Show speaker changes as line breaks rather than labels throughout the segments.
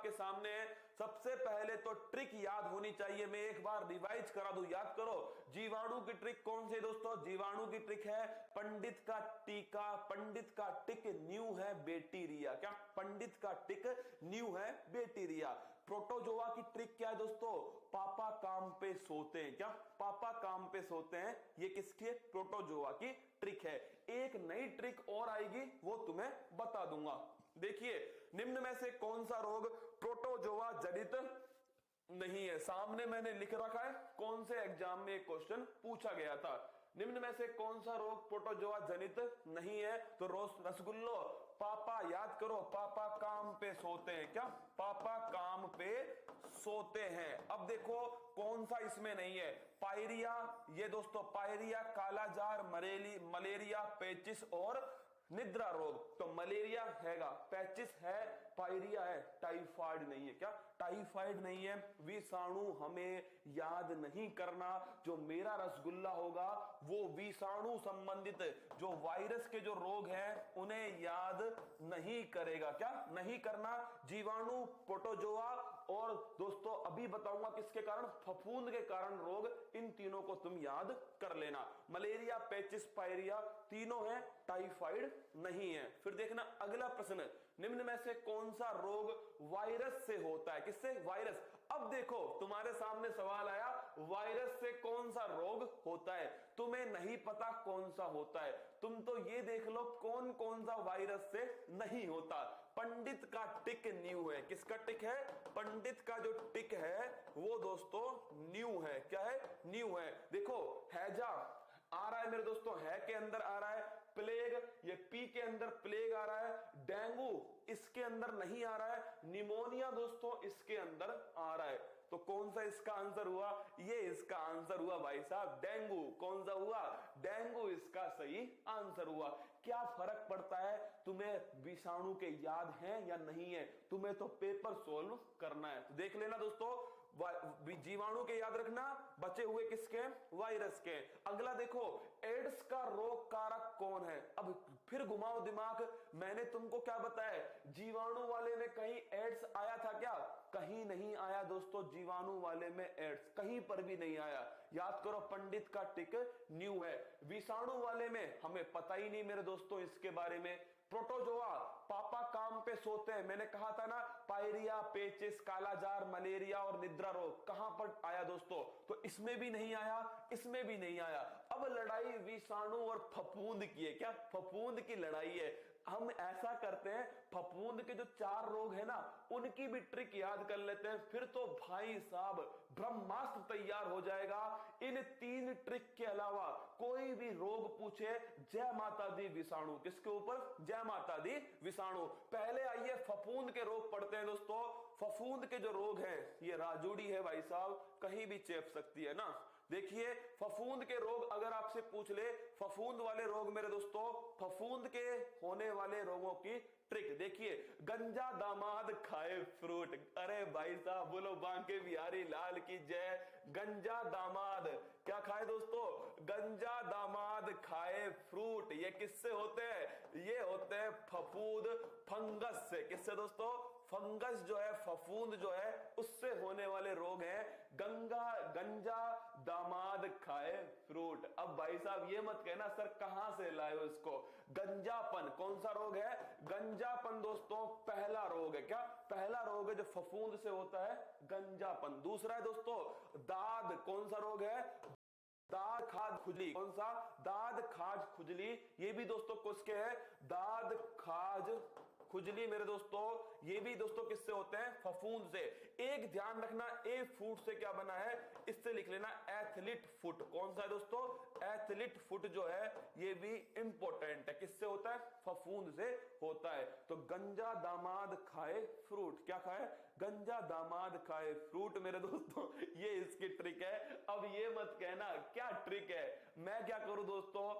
आपके सामने है। सबसे पहले तो ट्रिक याद होनी चाहिए, मैं एक बार रिवाइज करा दूं, याद करो। जीवाणु की ट्रिक कौन सी दोस्तों? जीवाणु की ट्रिक है पंडित का टीका, पंडित का टिक न्यू है बैक्टीरिया। क्या? पंडित का टिक न्यू है बैक्टीरिया। प्रोटोजोआ की ट्रिक क्या है दोस्तों? पापा काम पे सोते हैं। क्या? पापा काम पे सोते हैं। ये किसकी है? प्रोटोजोआ की ट्रिक है। एक नई ट्रिक और आएगी, वो तुम्हें बता दूंगा। देखिए, निम्न में से कौन सा रोग प्रोटोजोआ जनित नहीं है? सामने मैंने लिख रखा है, कौन से एग्जाम में एक क्वेश्चन पूछा गया था। निम्न में से कौन सा रोग प्रोटोजोआ जनित नहीं है? तो रसगुल्लो, पापा याद करो, पापा काम पे सोते हैं। क्या? पापा काम पे सोते हैं। अब देखो कौन सा इसमें नहीं है? पायरिया, ये दोस्तों पायरिया, कालाजार, मलेरिया, पेचिस और निद्रा रोग। तो मलेरिया हैगा, पेचिस है, पायरिया है, टाइफाइड नहीं है। क्या? टाइफाइड नहीं है। विषाणु हमें याद नहीं करना। जो मेरा रसगुल्ला होगा वो विषाणु संबंधित जो वायरस के जो रोग हैं उन्हें याद नहीं करेगा। क्या? नहीं करना। जीवाणु, प्रोटोजोआ और दोस्तों अभी बताऊंगा किसके कारण, फफूंद के कारण रोग, इन तीनों को तुम याद कर लेना। मलेरिया, पेचिस, पायरिया तीनों हैं, टाइफाइड नहीं है। फिर देखना अगला प्रश्न, निम्न में से कौन सा रोग वायरस से होता है? किससे? वायरस। अब देखो तुम्हारे सामने सवाल आया, वायरस से कौन सा रोग होता है? तुम्हें नहीं पता कौन सा होता है, तुम तो ये देख लो कौन कौन सा वायरस से नहीं होता। पंडित का टिक न्यू है। किसका टिक है? पंडित का जो टिक है वो दोस्तों न्यू है। क्या है? न्यू है। देखो हैजा आ रहा है मेरे दोस्तों, है के अंदर आ रहा है। प्लेग, ये पी के अंदर प्लेग आ रहा है। डेंगू इसके अंदर नहीं आ रहा है। निमोनिया दोस्तों इसके अंदर आ रहा है। तो कौन सा इसका आंसर हुआ? ये इसका आंसर हुआ भाई साहब, डेंगू। कौन सा हुआ? डेंगू इसका सही आंसर हुआ। क्या फर्क पड़ता है तुम्हें विषाणु के याद हैं या नहीं है? तुम्हें तो पेपर सोल्व करना है। तो देख लेना दोस्तों, जीवाणु के याद रखना, बचे हुए किसके? वायरस के। अगला देखो, एड्स का रोग कारक कौन है? अब फिर घुमाओ दिमाग, मैंने तुमको क्या बताया? जीवाणु वाले में कहीं एड्स आया था क्या? कहीं नहीं आया दोस्तों। जीवाणु वाले में एड्स कहीं पर भी नहीं आया। याद करो, पंडित का टिक न्यू है। विषाणु वाले में हमें पता ही नहीं मेरे दोस्तों इसके बारे में। प्रोटोजोआ, पापा काम पे सोते हैं, मैंने कहा था ना, पायरिया, पेचिस, कालाजार, मलेरिया और निद्रा रोग कहां पर आया दोस्तों? तो इसमें भी नहीं आया, इसमें भी नहीं आया। अब लड़ाई विषाणु और फफूंद की है। क्या? फफूंद की लड़ाई है। हम ऐसा करते हैं, फफूंद के जो 4 रोग है ना उनकी भी ट्रिक याद कर लेते हैं, फिर तो भाई साहब ब्रह्मास्त्र तैयार हो जाएगा। इन 3 ट्रिक के अलावा कोई भी रोग पूछे, जय माता दी विषाणु। किसके ऊपर? जय माता दी विषाणु। पहले आइए फफूंद के रोग पढ़ते हैं दोस्तों। फफूंद के जो रोग हैं, ये राजूड़ी है भाई साहब, कहीं भी चेप सकती है ना। देखिए फफूंद के रोग अगर आपसे पूछ ले, फफूंद वाले रोग मेरे दोस्तों, फफूंद के होने वाले रोगों की ट्रिक देखिए। गंजा दामाद खाए फ्रूट। अरे भाई साहब बोलो बांके बिहारी लाल की जय। गंजा दामाद क्या खाए दोस्तों? गंजा दामाद खाए फ्रूट। ये किससे होते हैं? ये होते हैं फफूंद, फंगस से। किससे दोस्तों? फंगस जो है, फफूंद जो है, उससे होने वाले रोग हैं गंजा दामाद खाए फ्रूट। अब भाई साहब ये मत कहना सर कहां से लाए हो इसको। गंजापन कौन सा रोग है? गंजापन दोस्तों पहला रोग है। क्या? पहला रोग है जो फफूंद से होता है, गंजापन। दूसरा है दोस्तों दाद। कौन सा रोग है? दाद खाज खुजली। कौन सा? दाद खाज खुजली। ये भी दोस्तों किसके है? दाद खाज खुजली मेरे दोस्तों, ये भी दोस्तों किससे होते हैं? फफूंद से। एक ध्यान रखना, ए फूट से क्या बना है? इससे लिख लेना एथलीट फुट। कौन सा है दोस्तों? एथलीट फुट जो है ये भी इंपॉर्टेंट है। किससे होता है? फफूंद से होता है। तो गंजा दामाद खाए फ्रूट। क्या खाए? गंजा दामाद खाए फ्रूट मेरे दोस्तों, ये इसकी ट्रिक है। अब ये मत कहना क्या ट्रिक है, मैं क्या करूं दोस्तों,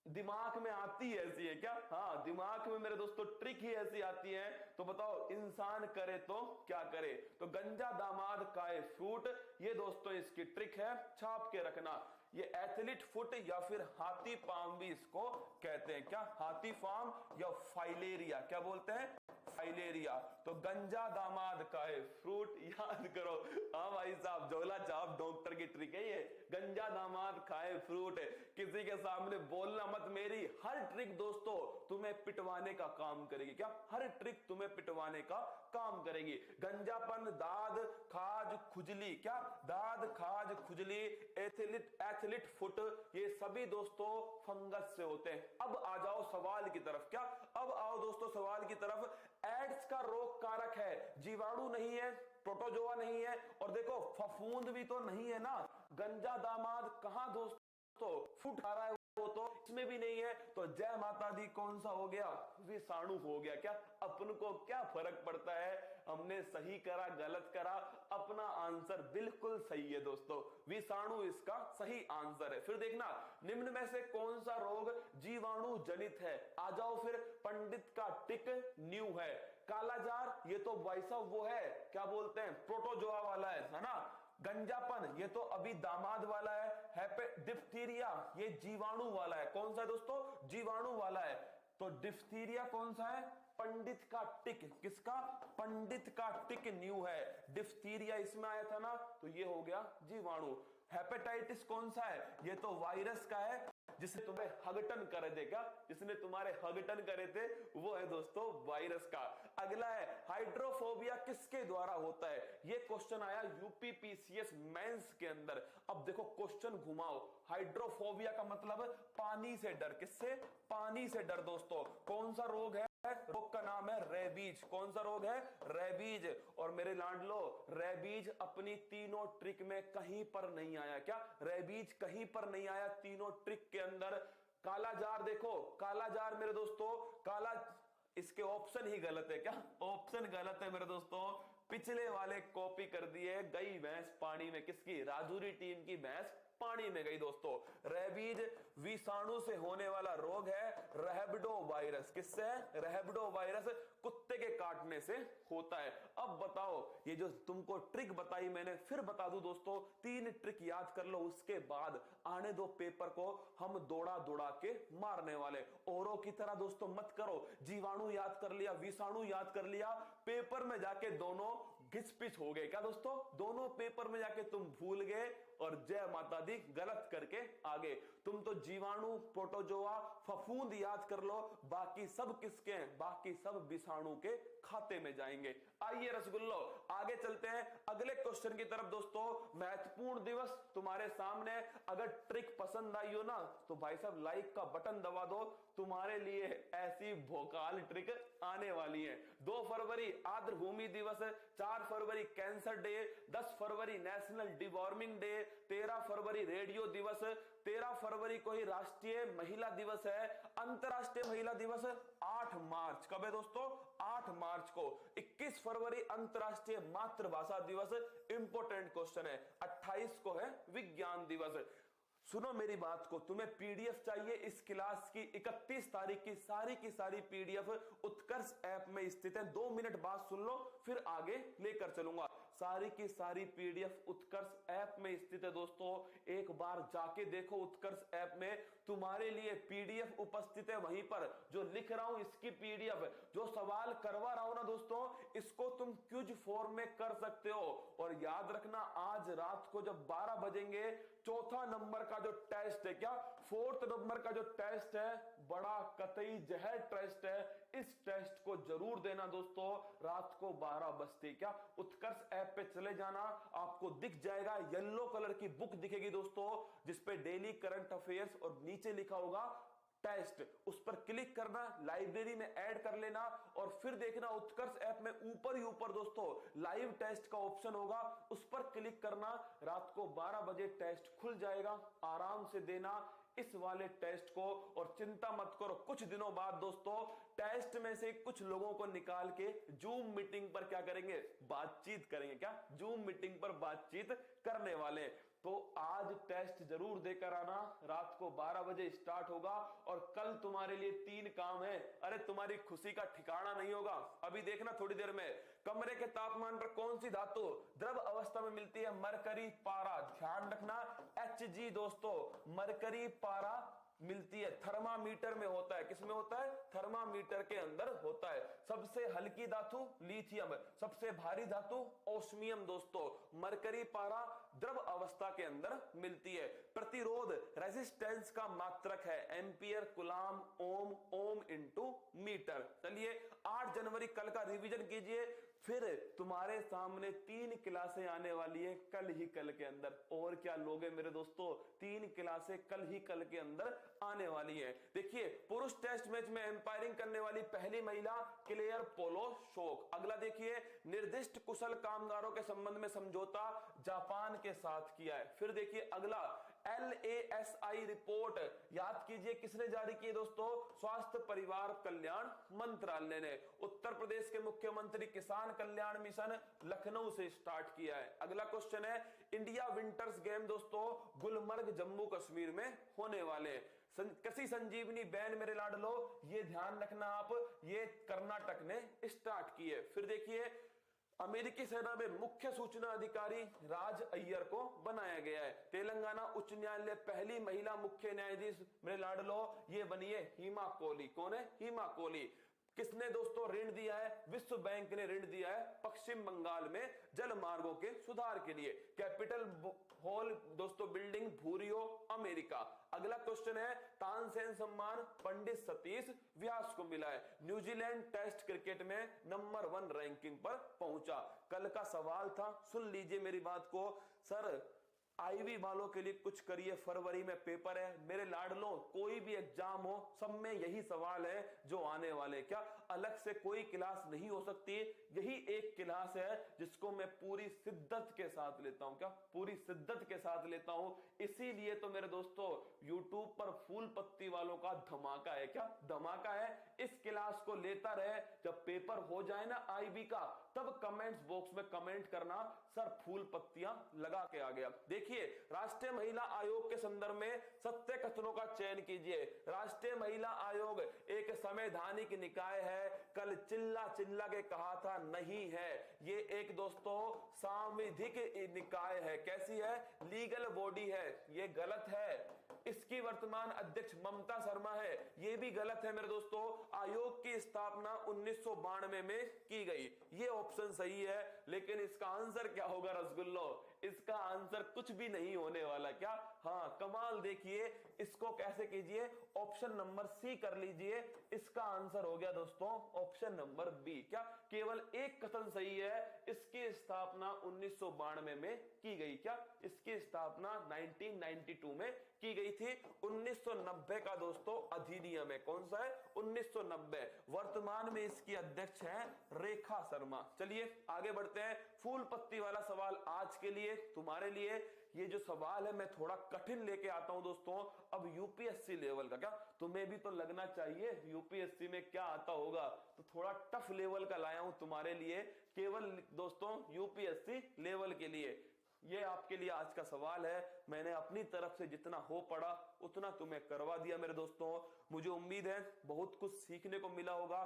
दिमाग में आती है ऐसी है क्या? हाँ, दिमाग में मेरे दोस्तों ट्रिक ही ऐसी आती है। तो बताओ इंसान करे तो क्या करे? तो गंजा दामाद खाए फ्रूट, ये दोस्तों इसकी ट्रिक है, छाप के रखना। ये एथलीट फुट या फिर हाथी पाम भी इसको कहते हैं। क्या? हाथी पाम या फाइलेरिया। क्या बोलते हैं? फाइलेरिया। तो गंजा दामाद खाए फ्रूट, याद करो। हाँ भाई साहब, झोला छाप डॉक्टर की ट्रिक है ये, गंजा दामाद खाए फ्रूट। किसी के सामने बोलना मत, मेरी हर ट्रिक दोस्तों तुम्हें पिटवाने का काम करेगी। क्या? हर ट्रिक तुम्हें पिटवाने का काम करेगी। गंजापन, दाद, खाज, खुजली, क्या? दाद, खाज, खुजली, एथलीट फुट, ये सभी दोस्तों फंगस से होते हैं। अब आ जाओ सवाल की तरफ। क्या? अब आओ दोस्तों सवाल की तरफ। एड्स का रोग कारक है, जीवाणु नहीं है, प्रोटोजोआ नहीं है, और देखो फफूंद भी तो नहीं है ना। गंजा दामाद कहां दोस्तों फुट खा रहा है, वो तो इसमें भी नहीं है। तो जय माता दी कौन सा हो गया? विषाणु हो गया। क्या? अपन को क्या फर्क पड़ता है, हमने सही करा गलत करा, अपना आंसर बिल्कुल सही है दोस्तों, विषाणु इसका सही आंसर है। फिर देखना निम्न में से कौन सा रोग जीवाणु जनित है। आ जाओ फिर, पंडित का टिक न्यू है, कालाजार ये तो भाई साहब वो है, क्या बोलते हैं, प्रोटोजोआ वाला है ना। गंजापन ये तो अभी दामाद वाला है। डिप्थीरिया ये जीवाणु वाला है। कौन सा है दोस्तों? जीवाणु वाला है। तो डिप्थीरिया कौन सा है? पंडित का टिक। किसका? पंडित का टिक न्यू है। डिप्थीरिया इसमें आया था ना, तो ये हो गया जीवाणु। हेपेटाइटिस कौन सा है? ये तो वायरस का है, जिसने तुम्हें हगटन करे थे। क्या? जिसने तुम्हारे हगटन करे थे वो है दोस्तों वायरस का। अगला है हाइड्रोफोबिया किसके द्वारा होता है? ये क्वेश्चन आया यूपीपीसीएस मेंस के अंदर। अब देखो क्वेश्चन घुमाओ। हाइड्रोफोबिया का मतलब पानी से डर। किससे? पानी से डर दोस्तों। कौन सा रोग है? रोग का नाम है रेबीज। कौन सा रोग है? रेबीज। और मेरे लाडलो, रेबीज अपनी तीनों ट्रिक में कहीं पर नहीं आया। क्या? रेबीज कहीं पर नहीं आया तीनों ट्रिक के अंदर। कालाजार देखो, कालाजार मेरे दोस्तों, काला इसके ऑप्शन ही गलत है। क्या? ऑप्शन गलत है मेरे दोस्तों। पिछले वाले कॉपी कर दिए। गई भैंस पानी में। किसकी? राजूरी टीम की भैंस पानी में गई दोस्तों। रेबीज विषाणु से होने वाला रोग है। रहबिडो वायरस किससे है? रहबिडो वायरस कुत्ते के काटने से होता है। अब बताओ, ये जो तुमको ट्रिक बताई मैंने, फिर बता दूं दोस्तों, 3 ट्रिक याद कर लो, उसके बाद आने दो पेपर को, हम दौड़ा दौड़ा के मारने वाले। औरों की तरह दोस्तों मत करो। जीवाणु याद कर लिया, विषाणु याद कर लिया, पेपर में जाके दोनों घिसपिच हो गए। क्या दोस्तों? दोनों पेपर में जाके तुम भूल गए और जय माता दी गलत करके आगे। तुम तो जीवाणु, प्रोटोजोआ, फफूंद याद कर लो, बाकी सब किसके हैं? बाकी सब विषाणु के खाते में जाएंगे। आइए रसगुल्लो आगे चलते हैं अगले क्वेश्चन की तरफ दोस्तों। महत्वपूर्ण दिवस तुम्हारे सामने। अगर ट्रिक पसंद आई हो ना, तो भाई साहब लाइक का बटन दबा दो। तुम्हारे लिए ऐसी भोकाल ट्रिक आने वाली है। 2 फरवरी आर्द्र भूमि दिवस, 4 फरवरी कैंसर डे, 10 फरवरी नेशनल डिवॉर्मिंग डे, 13 फरवरी रेडियो दिवस, 13 फरवरी को ही राष्ट्रीय महिला दिवस है। अंतरराष्ट्रीय महिला दिवस 8 मार्च। कब है दोस्तों? 8 मार्च को। 21 फरवरी अंतरराष्ट्रीय मातृभाषा दिवस, इंपोर्टेंट क्वेश्चन है। 28 को है विज्ञान दिवस। सुनो मेरी बात को, तुम्हें पीडीएफ चाहिए इस क्लास की 31 तारीख की सारी पीडीएफ उत्कर्ष ऐप में स्थित है। 2 मिनट बाद सुन लो, फिर आगे लेकर चलूंगा। सारी की सारी पीडीएफ उत्कर्ष ऐप में स्थित है दोस्तों। एक बार जाके देखो उत्कर्ष ऐप में, तुम्हारे लिए पीडीएफ उपस्थित है वहीं पर। जो लिख रहा हूं इसकी पीडीएफ, जो सवाल करवा रहा हूं ना दोस्तों, इसको तुम क्विज फॉर्म में कर सकते हो। और याद रखना, आज रात को जब 12 बजेंगे, चौथा नंबर का जो टेस्ट है, क्या 4th नंबर का जो टेस्ट है, बड़ा कतई जहर टेस्ट है। इस टेस्ट को जरूर देना दोस्तों, रात को 12 बजते। क्या उत्कर्ष ऐप पे चले जाना, आपको दिख जाएगा, येलो कलर की बुक दिखेगी दोस्तों, जिसपे डेली करंट अफेयर्स और नीचे लिखा होगा टेस्ट। उस पर क्लिक करना, लाइब्रेरी में ऐड कर लेना, और फिर देखना उत्कर्ष ऐप में ऊपर ही ऊपर दोस्तों लाइव टेस्ट का ऑप्शन होगा, उस पर क्लिक करना। रात को 12 बजे टेस्ट खुल जाएगा, आराम से देना इस वाले टेस्ट को। और चिंता मत करो, कुछ दिनों बाद दोस्तों टेस्ट में से कुछ लोगों को निकाल के जूम मीटिंग पर क्या करेंगे? बातचीत करेंगे। क्या? जूम मीटिंग पर बातचीत करने वाले। तो आज टेस्ट जरूर देकर आना, रात को 12 बजे स्टार्ट होगा। और कल तुम्हारे लिए 3 काम है। अरे तुम्हारी खुशी का ठिकाना नहीं होगा। अभी देखना थोड़ी देर में, कमरे के तापमान पर कौन सी धातु द्रव अवस्था में मिलती है? मरकरी, पारा। ध्यान रखना, Hg दोस्तों, मरकरी, पारा मिलती है? थर्मामीटर में होता है। किसमें होता है? थर्मामीटर के अंदर होता है। सबसे हल्की धातु लिथियम, सबसे भारी धातु ओस्मियम दोस्तों, मरकरी पारा द्रव अवस्था के अंदर मिलती है। प्रतिरोध रेजिस्टेंस का मात्रक है एम्पियर, कुलाम, ओम, ओम इंटू मीटर। चलिए 8 जनवरी कल का रिवीजन कीजिए, फिर तुम्हारे सामने 3 क्लासें आने वाली है कल ही कल के अंदर। और क्या लोगे मेरे दोस्तों, 3 क्लासें कल ही कल के अंदर आने वाली है। देखिए पुरुष टेस्ट मैच में एम्पायरिंग करने वाली पहली महिला क्लेयर पोलोशोक। अगला देखिए, निर्दिष्ट कुशल कामगारों के संबंध में समझौता जापान के साथ किया है। फिर देखिए अगला, LASI रिपोर्ट याद कीजिए किसने जारी की है दोस्तों? स्वास्थ्य परिवार कल्याण मंत्रालय ने। उत्तर प्रदेश के मुख्यमंत्री किसान कल्याण मिशन लखनऊ से स्टार्ट किया है। अगला क्वेश्चन है, इंडिया विंटर्स गेम दोस्तों गुलमर्ग जम्मू कश्मीर में होने वाले। कसी संजीवनी बैन मेरे लाडलो, ये ध्यान रखना आप, ये कर्नाटक ने स्टार्ट की है। फिर देखिए अमेरिकी सेना में मुख्य सूचना अधिकारी राज अय्यर को बनाया गया है। तेलंगाना उच्च न्यायालय पहली महिला मुख्य न्यायाधीश मेरे लाडलो ये बनी है हिमा कोहली। कौन है? हिमा कोहली। किसने दोस्तों ऋण दिया है? विश्व बैंक ने ऋण दिया है पश्चिम बंगाल में जल मार्गों के सुधार के लिए। कैपिटल हॉल दोस्तों बिल्डिंग भूरियो अमेरिका। अगला क्वेश्चन है, तानसेन सम्मान पंडित सतीश व्यास को मिला है। न्यूजीलैंड टेस्ट क्रिकेट में नंबर 1 रैंकिंग पर पहुंचा। कल का सवाल था, सुन लीजिए मेरी बात को। सर आईवी वालों के लिए कुछ करिए, फरवरी में पेपर है मेरे लाडलों, कोई भी एग्जाम हो सब में यही सवाल है जो आने वाले। क्या अलग से कोई क्लास नहीं हो सकती? यही एक क्लास है जिसको मैं पूरी शिद्दत के साथ लेता हूं। क्या? पूरी शिद्दत के साथ लेता हूं। इसीलिए तो मेरे दोस्तों YouTube पर फूल पत्ती वालों का धमाका है। क्या धमाका है? इस क्लास को लेता रहे, जब पेपर हो जाए ना आईबी का, तब कमेंट्स बॉक्स में कमेंट करना सर फूल पत्तियां लगा के आ गया। देखिए राष्ट्रीय महिला आयोग के संदर्भ में सत्य कथनों का चयन कीजिए। राष्ट्रीय महिला आयोग एक संवैधानिक निकाय है। कल चिल्ला चिल्ला के कहा था, नहीं है, ये एक दोस्तों सांविधिक निकाय है। कैसी है? लीगल बॉडी है। ये गलत है। इसकी वर्तमान अध्यक्ष ममता शर्मा है, ये भी गलत है मेरे दोस्तों। आयोग की स्थापना 1992 में की गई, ये ऑप्शन सही है। लेकिन इसका आंसर क्या होगा रसगुल्लो? इसका आंसर कुछ भी नहीं होने वाला। क्या? हाँ कमाल। देखिए इसको कैसे कीजिए, ऑप्शन नंबर सी कर लीजिए। इसका आंसर हो गया दोस्तों ऑप्शन नंबर बी। क्या? केवल एक कथन सही है, इसकी स्थापना 1992 में की गई। क्या? इसकी स्थापना 1992 में की गई थी। 1990 का दोस्तों अधिनियम है। कौन सा है? 1990। वर्तमान में इसकी अध्यक्ष हैं रेखा शर्मा। चलिए आगे बढ़ते हैं। फूल पत्ती वाला सवाल आज के लिए तुम्हारे लिए। ये जो सवाल है मैं थोड़ा कठिन लेके आता हूं दोस्तों। अब यूपीएससी लेवल का। क्या तुम्हें भी तो लगना चाहिए यूपीएससी में क्या आता होगा, तो थोड़ा टफ लेवल का लाया हूं तुम्हारे लिए, केवल दोस्तों यूपीएससी लेवल के लिए। ये आपके लिए आज का सवाल है। मैंने अपनी तरफ से जितना हो पड़ा उतना तुम्हें करवा दिया मेरे दोस्तों। मुझे उम्मीद है बहुत कुछ सीखने को मिला होगा।